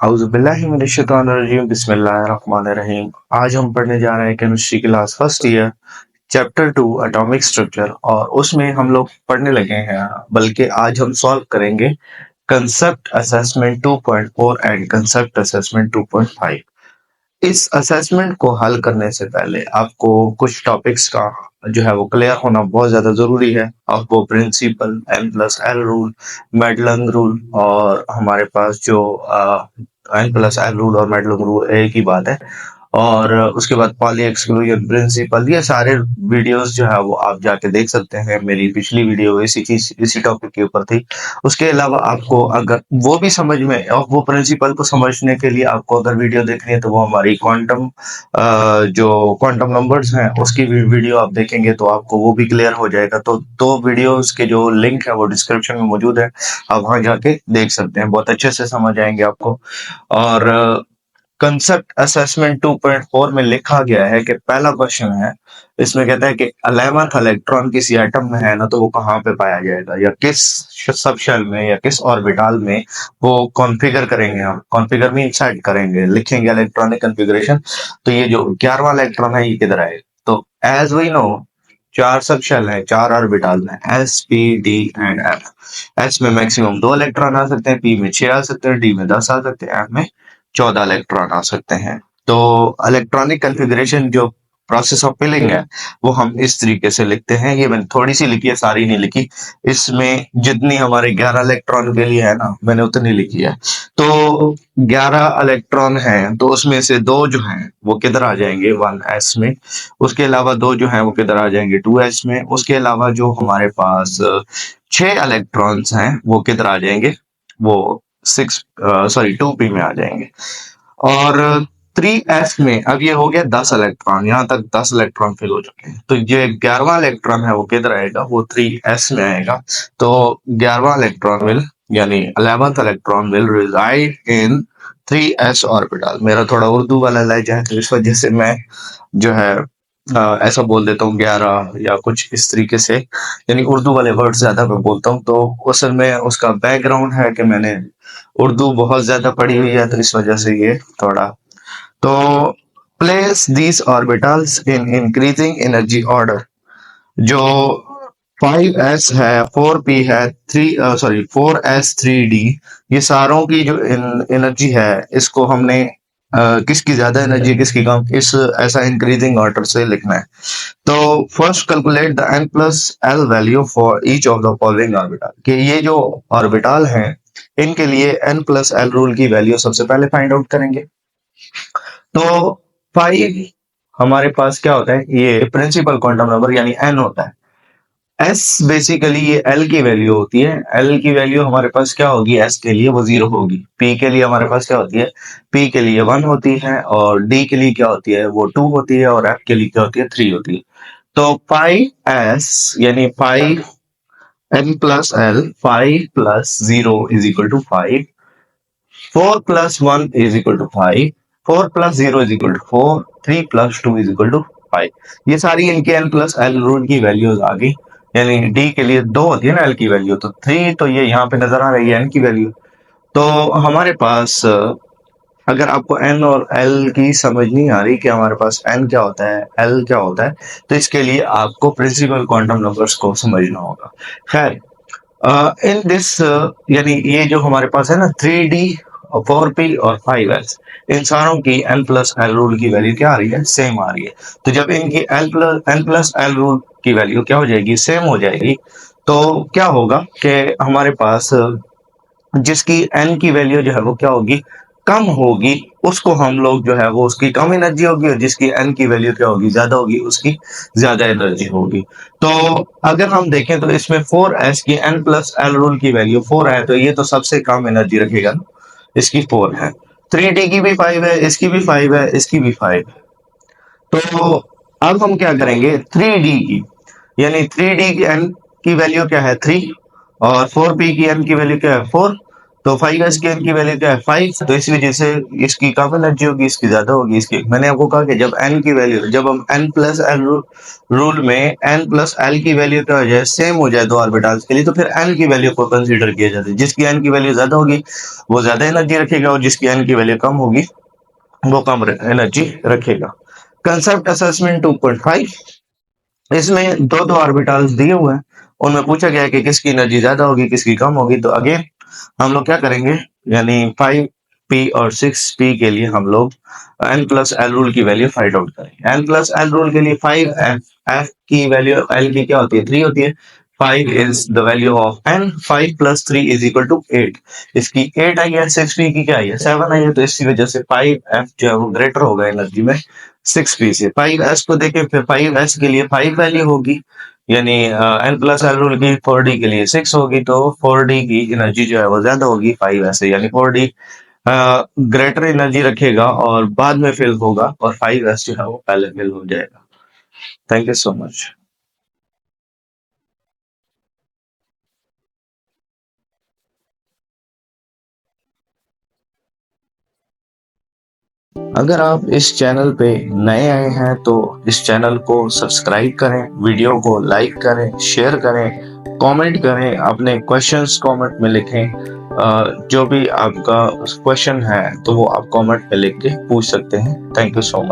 औज़ुबिल्लाहिमिनश्शैतानिर्रजीम बिस्मिल्लाहिर्रहमानिर्रहीम। आज हम पढ़ने जा रहे हैं chemistry class first year chapter 2 atomic structure और उसमें हम लोग पढ़ने लगे हैं, बल्कि आज हम सॉल्व करेंगे concept assessment 2.4 and concept assessment 2.5। इस असेसमेंट को हल करने से पहले आपको कुछ टॉपिक्स का जो है वो क्लियर होना बहुत ज्यादा जरूरी है। आपको प्रिंसिपल, N+L रूल, मेडलंग रूल और हमारे पास जो N+L रूल और मेडलंग रूल एक ही बात है। और उसके बाद पॉली एक्सक्लूजन प्रिंसिपल, ये सारे वीडियोस जो है वो आप जाके देख सकते हैं। मेरी पिछली वीडियो इसी टॉपिक के ऊपर थी। उसके अलावा आपको अगर वो भी समझ में और वो प्रिंसिपल को समझने के लिए आपको अगर वीडियो देखनी है तो वो हमारी क्वांटम जो क्वांटम नंबर्स हैं उसकी वीडियो आप देखेंगे तो आपको वो भी क्लियर हो जाएगा। तो दो वीडियोस के जो लिंक है वो डिस्क्रिप्शन में मौजूद है, आप वहां जाके देख सकते हैं, बहुत अच्छे से समझ आएंगे आपको। और कंसेप्ट असेसमेंट 2.4 में लिखा गया है कि पहला क्वेश्चन है, इसमें कहता है कि 11th इलेक्ट्रॉन किसी एटम में है ना, तो वो कहाँ पे पाया जाएगा या किस सब शेल में या किस ऑर्बिटल में वो कॉन्फ़िगर करेंगे। हम कॉन्फ़िगर में सेट करेंगे, लिखेंगे इलेक्ट्रॉनिक कॉन्फ़िगरेशन। तो ये जो 11वां इलेक्ट्रॉन है ये किधर आएगा? तो एज वी नो, चार सब शेल है, चार ऑर्बिटल में S, P, D and F. S में मैक्सिमम 2 इलेक्ट्रॉन आ सकते हैं, पी में 6 आ सकते हैं, डी में 10 आ सकते हैं, एफ में 14 इलेक्ट्रॉन आ सकते हैं। तो इलेक्ट्रॉनिक कॉन्फ़िगरेशन जो प्रोसेस ऑफ फिलिंग है वो हम इस तरीके से लिखते हैं। ये मैंने थोड़ी सी लिखी है, सारी नहीं लिखी। इसमें जितनी हमारे 11 इलेक्ट्रॉन के लिए है ना, मैंने उतनी लिखी है। तो 11 इलेक्ट्रॉन हैं, तो उसमें से दो जो हैं वो किधर आ जाएंगे? 1s में। उसके अलावा दो जो हैं वो किधर आ जाएंगे? 2s में। उसके अलावा जो हमारे पास 6 इलेक्ट्रॉन्स हैं वो किधर आ जाएंगे? वो 2p में आ जाएंगे। और 3s में अब ये हो गया 10 इलेक्ट्रॉन, यहाँ तक 10 इलेक्ट्रॉन फिल हो चुके हैं। तो ये 11वां इलेक्ट्रॉन है वो किधर आएगा? वो 3s में आएगा। तो 11वां इलेक्ट्रॉन विल यानी 11th electron will reside in 3s orbital. मेरा थोड़ा उर्दू वाला लहजा है तो इस वजह से मैं जो है ऐसा बोल देता हूँ 11 या कुछ इस तरीके से, यानी उर्दू वाले वर्ड ज्यादा मैं बोलता हूँ। तो असल में उसका बैकग्राउंड है कि मैंने उर्दू बहुत ज्यादा पढ़ी हुई है, तो इस वजह से ये थोड़ा। तो place these orbitals in increasing energy order. जो 5s है, 4p है, 4s3d, ये सारों की जो एनर्जी है इसको हमने किसकी ज्यादा एनर्जी किसकी कम, इस ऐसा इंक्रीजिंग ऑर्डर से लिखना है। तो first calculate the N+L value for each of the following orbital. कि ये जो ऑर्बिटल हैं इनके लिए N+L रूल की वैल्यू सबसे पहले फाइंड आउट करेंगे। तो 5 हमारे पास क्या होता है? ये प्रिंसिपल क्वांटम नंबर यानी n होता है। s बेसिकली ये l की वैल्यू होती है। l की वैल्यू हमारे पास क्या होगी? s के लिए वो 0 होगी। p के लिए हमारे पास क्या होती है? p के लिए 1 होती है, और d के लिए क्या होती है? वो 2 होती है, और f के लिए क्या होती है? 3 होती है। तो 5s यानी 5 N+L, 5 plus 0 is equal to 5, 4 plus 1 is equal to 5, 4 plus 0 is equal to 4, 3 plus 2 is equal to 5। ये सारी इनके N+L रूल की वैल्यूज आ गई। यानी D के लिए 2 होती है ना L की वैल्यू, तो 3 तो ये यहाँ पे नजर आ रही है N की वैल्यू। तो हमारे पास अगर आपको N और L की समझ नहीं आ रही कि हमारे पास N क्या होता है, L क्या होता है, तो इसके लिए आपको प्रिंसिपल क्वांटम नंबर्स को समझना होगा। खैर, इन दिस यानी ये जो हमारे पास है ना 3D, 4p और 5s, इन सारों की N+L रूल की वैल्यू क्या आ रही है? सेम आ रही है। तो जब इनकी N+L रूल की वैल्यू क्या हो जाएगी? सेम हो जाएगी। तो क्या होगा कि हमारे पास जिसकी n की वैल्यू जो है वो क्या होगी? कम होगी, उसको हम लोग जो है वो उसकी कम एनर्जी होगी, और जिसकी n की वैल्यू क्या होगी? ज्यादा होगी, उसकी ज्यादा एनर्जी होगी। तो अगर हम देखें तो इसमें 4s की N+L रूल की वैल्यू 4 है, तो ये तो सबसे कम एनर्जी रखेगा ना, इसकी 4 है। 3d की भी 5 है, इसकी भी 5 है, इसकी भी 5 है। तो अब हम क्या करेंगे? 3d की यानी 3d की n की वैल्यू क्या है? 3, और 4p की n की वैल्यू क्या है? 4। तो 5s की n की वैल्यू क्या है 5, तो इस वजह से इसकी कम एनर्जी होगी, इसकी ज्यादा होगी। इसकी मैंने आपको कहा कि जब n की वैल्यू, जब हम n प्लस एल रूल में n प्लस एल की वैल्यू क्या हो जाए, सेम हो जाए दो ऑर्बिटल्स के लिए, तो फिर n की वैल्यू को कंसीडर किया जाता है। जिसकी n की वैल्यू ज्यादा होगी वो ज्यादा एनर्जी रखेगा, और जिसकी n की वैल्यू कम होगी वो कम एनर्जी रखेगा। कंसेप्ट असेसमेंट 2.5, इसमें दो दो ऑर्बिटल्स दिए हुए हैं, उनमें पूछा गया है कि किसकी एनर्जी ज्यादा होगी, किसकी कम होगी। तो अगेन हम लोग क्या करेंगे, यानी 5p और 6p के लिए हम लोग n प्लस एल रूल की वैल्यू फाइंड आउट करेंगे। n प्लस एल रूल के लिए 5f की वैल्यू l की क्या होती है, 3 होती है। 5 is the value of n, 5 plus 3 is equal to 8। इसकी 8 आई है, 6p की क्या आई है, 7 आई है, तो इसी वजह से 5f जो है वो ग्रेटर होगा एनर्जी में 6p से। 5s को देखें, फिर 5s के लिए 5 वैल्यू होगी, यानी n प्लस एल रूल की 4d के लिए 6 होगी, तो 4d की एनर्जी जो है वो ज्यादा होगी 5s से, यानी 4d ग्रेटर एनर्जी रखेगा और बाद में फिल होगा, और 5s जो है वो पहले फिल हो जाएगा। Thank you so much. अगर आप इस चैनल पे नए आए हैं तो इस चैनल को सब्सक्राइब करें, वीडियो को लाइक करें, शेयर करें, कमेंट करें, अपने क्वेश्चंस कमेंट में लिखें। जो भी आपका क्वेश्चन है तो वो आप कमेंट में लिख के पूछ सकते हैं। Thank you so much.